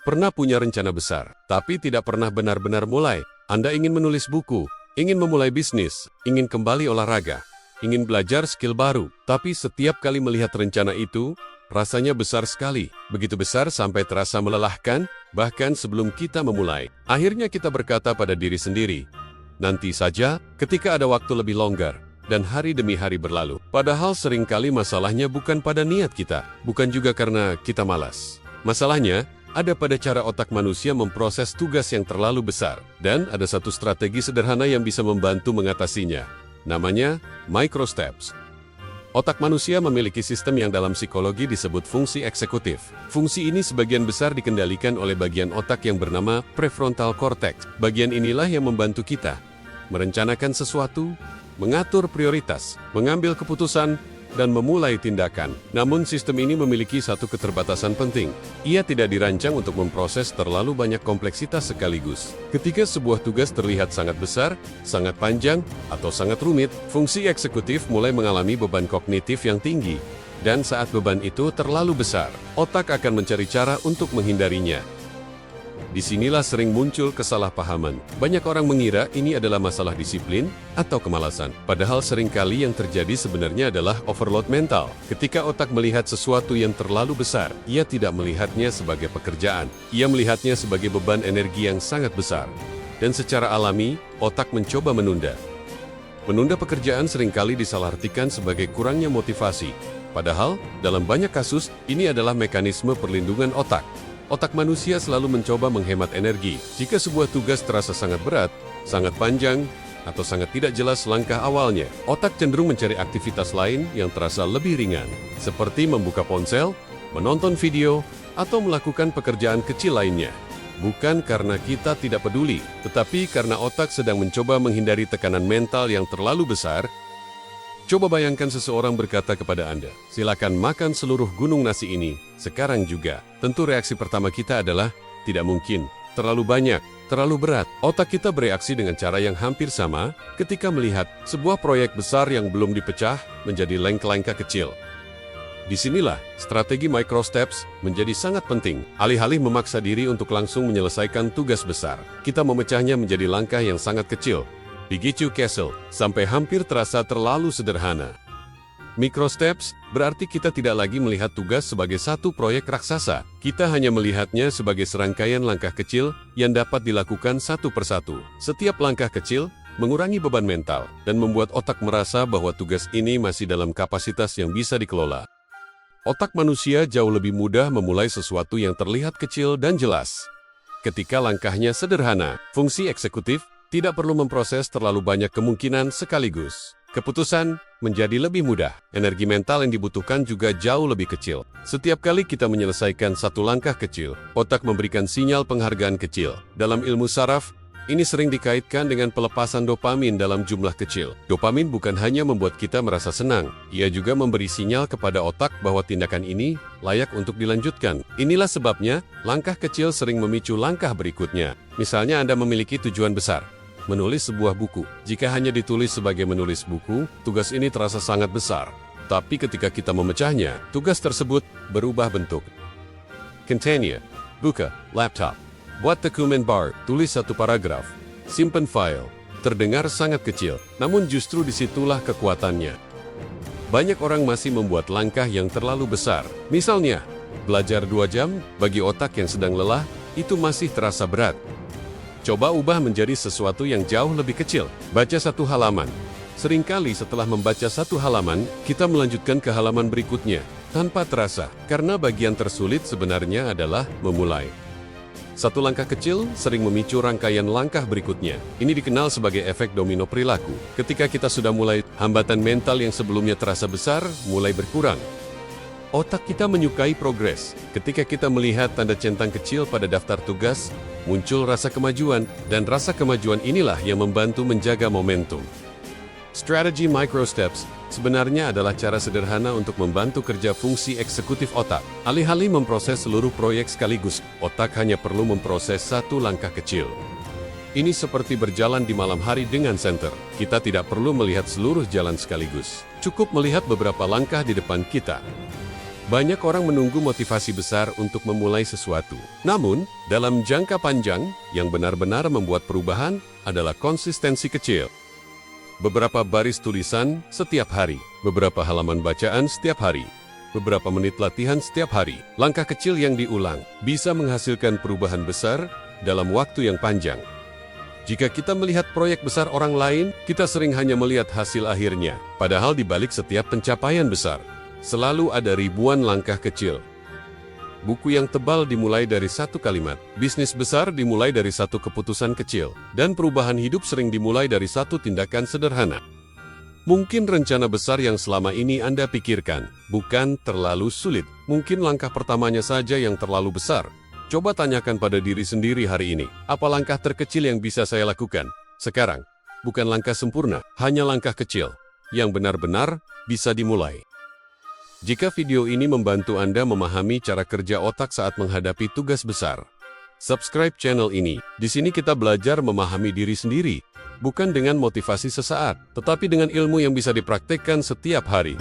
Pernah punya rencana besar, tapi tidak pernah benar-benar mulai. Anda ingin menulis buku, ingin memulai bisnis, ingin kembali olahraga, ingin belajar skill baru. Tapi setiap kali melihat rencana itu, rasanya besar sekali. Begitu besar sampai terasa melelahkan, bahkan sebelum kita memulai. Akhirnya kita berkata pada diri sendiri, nanti saja ketika ada waktu lebih longgar. Dan hari demi hari berlalu. Padahal seringkali masalahnya bukan pada niat kita, bukan juga karena kita malas. Masalahnya ada pada cara otak manusia memproses tugas yang terlalu besar. Dan ada satu strategi sederhana yang bisa membantu mengatasinya. Namanya micro steps. Otak manusia memiliki sistem yang dalam psikologi disebut fungsi eksekutif. Fungsi ini sebagian besar dikendalikan oleh bagian otak yang bernama prefrontal cortex. Bagian inilah yang membantu kita merencanakan sesuatu, mengatur prioritas, mengambil keputusan, dan memulai tindakan. Namun sistem ini memiliki satu keterbatasan penting. Ia tidak dirancang untuk memproses terlalu banyak kompleksitas sekaligus. Ketika sebuah tugas terlihat sangat besar, sangat panjang, atau sangat rumit, fungsi eksekutif mulai mengalami beban kognitif yang tinggi. Dan saat beban itu terlalu besar, otak akan mencari cara untuk menghindarinya. Disinilah sering muncul kesalahpahaman. Banyak orang mengira ini adalah masalah disiplin atau kemalasan. Padahal seringkali yang terjadi sebenarnya adalah overload mental. Ketika otak melihat sesuatu yang terlalu besar, ia tidak melihatnya sebagai pekerjaan. Ia melihatnya sebagai beban energi yang sangat besar. Dan secara alami, otak mencoba menunda. Menunda pekerjaan seringkali disalahartikan sebagai kurangnya motivasi. Padahal, dalam banyak kasus, ini adalah mekanisme perlindungan otak. Otak manusia selalu mencoba menghemat energi. Jika sebuah tugas terasa sangat berat, sangat panjang, atau sangat tidak jelas langkah awalnya, otak cenderung mencari aktivitas lain yang terasa lebih ringan, seperti membuka ponsel, menonton video, atau melakukan pekerjaan kecil lainnya. Bukan karena kita tidak peduli, tetapi karena otak sedang mencoba menghindari tekanan mental yang terlalu besar. Coba bayangkan seseorang berkata kepada Anda, silakan makan seluruh gunung nasi ini, sekarang juga. Tentu reaksi pertama kita adalah, tidak mungkin, terlalu banyak, terlalu berat. Otak kita bereaksi dengan cara yang hampir sama ketika melihat sebuah proyek besar yang belum dipecah menjadi langkah-langkah kecil. Disinilah strategi micro steps menjadi sangat penting. Alih-alih memaksa diri untuk langsung menyelesaikan tugas besar, kita memecahnya menjadi langkah yang sangat kecil. Begitu Castle, sampai hampir terasa terlalu sederhana. Micro steps berarti kita tidak lagi melihat tugas sebagai satu proyek raksasa. Kita hanya melihatnya sebagai serangkaian langkah kecil yang dapat dilakukan satu persatu. Setiap langkah kecil mengurangi beban mental dan membuat otak merasa bahwa tugas ini masih dalam kapasitas yang bisa dikelola. Otak manusia jauh lebih mudah memulai sesuatu yang terlihat kecil dan jelas. Ketika langkahnya sederhana, fungsi eksekutif tidak perlu memproses terlalu banyak kemungkinan sekaligus. Keputusan menjadi lebih mudah. Energi mental yang dibutuhkan juga jauh lebih kecil. Setiap kali kita menyelesaikan satu langkah kecil, otak memberikan sinyal penghargaan kecil. Dalam ilmu saraf, ini sering dikaitkan dengan pelepasan dopamin dalam jumlah kecil. Dopamin bukan hanya membuat kita merasa senang, ia juga memberi sinyal kepada otak bahwa tindakan ini layak untuk dilanjutkan. Inilah sebabnya, langkah kecil sering memicu langkah berikutnya. Misalnya Anda memiliki tujuan besar, menulis sebuah buku. Jika hanya ditulis sebagai menulis buku, tugas ini terasa sangat besar. Tapi ketika kita memecahnya, tugas tersebut berubah bentuk. Container, buka, laptop, buat dokumen bar, tulis satu paragraf, simpan file. Terdengar sangat kecil, namun justru disitulah kekuatannya. Banyak orang masih membuat langkah yang terlalu besar. Misalnya, belajar 2 jam, bagi otak yang sedang lelah, itu masih terasa berat. Coba ubah menjadi sesuatu yang jauh lebih kecil. Baca 1 halaman. Seringkali setelah membaca 1 halaman, kita melanjutkan ke halaman berikutnya, tanpa terasa, karena bagian tersulit sebenarnya adalah memulai. 1 langkah kecil sering memicu rangkaian langkah berikutnya. Ini dikenal sebagai efek domino perilaku. Ketika kita sudah mulai, hambatan mental yang sebelumnya terasa besar, mulai berkurang. Otak kita menyukai progres. Ketika kita melihat tanda centang kecil pada daftar tugas, muncul rasa kemajuan, dan rasa kemajuan inilah yang membantu menjaga momentum. Strategi micro steps sebenarnya adalah cara sederhana untuk membantu kerja fungsi eksekutif otak. Alih-alih memproses seluruh proyek sekaligus, otak hanya perlu memproses 1 langkah kecil. Ini seperti berjalan di malam hari dengan senter. Kita tidak perlu melihat seluruh jalan sekaligus. Cukup melihat beberapa langkah di depan kita. Banyak orang menunggu motivasi besar untuk memulai sesuatu. Namun, dalam jangka panjang, yang benar-benar membuat perubahan adalah konsistensi kecil. Beberapa baris tulisan setiap hari, beberapa halaman bacaan setiap hari, beberapa menit latihan setiap hari. Langkah kecil yang diulang bisa menghasilkan perubahan besar dalam waktu yang panjang. Jika kita melihat proyek besar orang lain, kita sering hanya melihat hasil akhirnya. Padahal di balik setiap pencapaian besar, selalu ada ribuan langkah kecil. Buku yang tebal dimulai dari satu kalimat, bisnis besar dimulai dari satu keputusan kecil, dan perubahan hidup sering dimulai dari satu tindakan sederhana. Mungkin rencana besar yang selama ini Anda pikirkan bukan terlalu sulit. Mungkin langkah pertamanya saja yang terlalu besar. Coba tanyakan pada diri sendiri hari ini, apa langkah terkecil yang bisa saya lakukan sekarang? Bukan langkah sempurna, hanya langkah kecil yang benar-benar bisa dimulai. Jika video ini membantu Anda memahami cara kerja otak saat menghadapi tugas besar, subscribe channel ini. Di sini kita belajar memahami diri sendiri, bukan dengan motivasi sesaat, tetapi dengan ilmu yang bisa dipraktikkan setiap hari.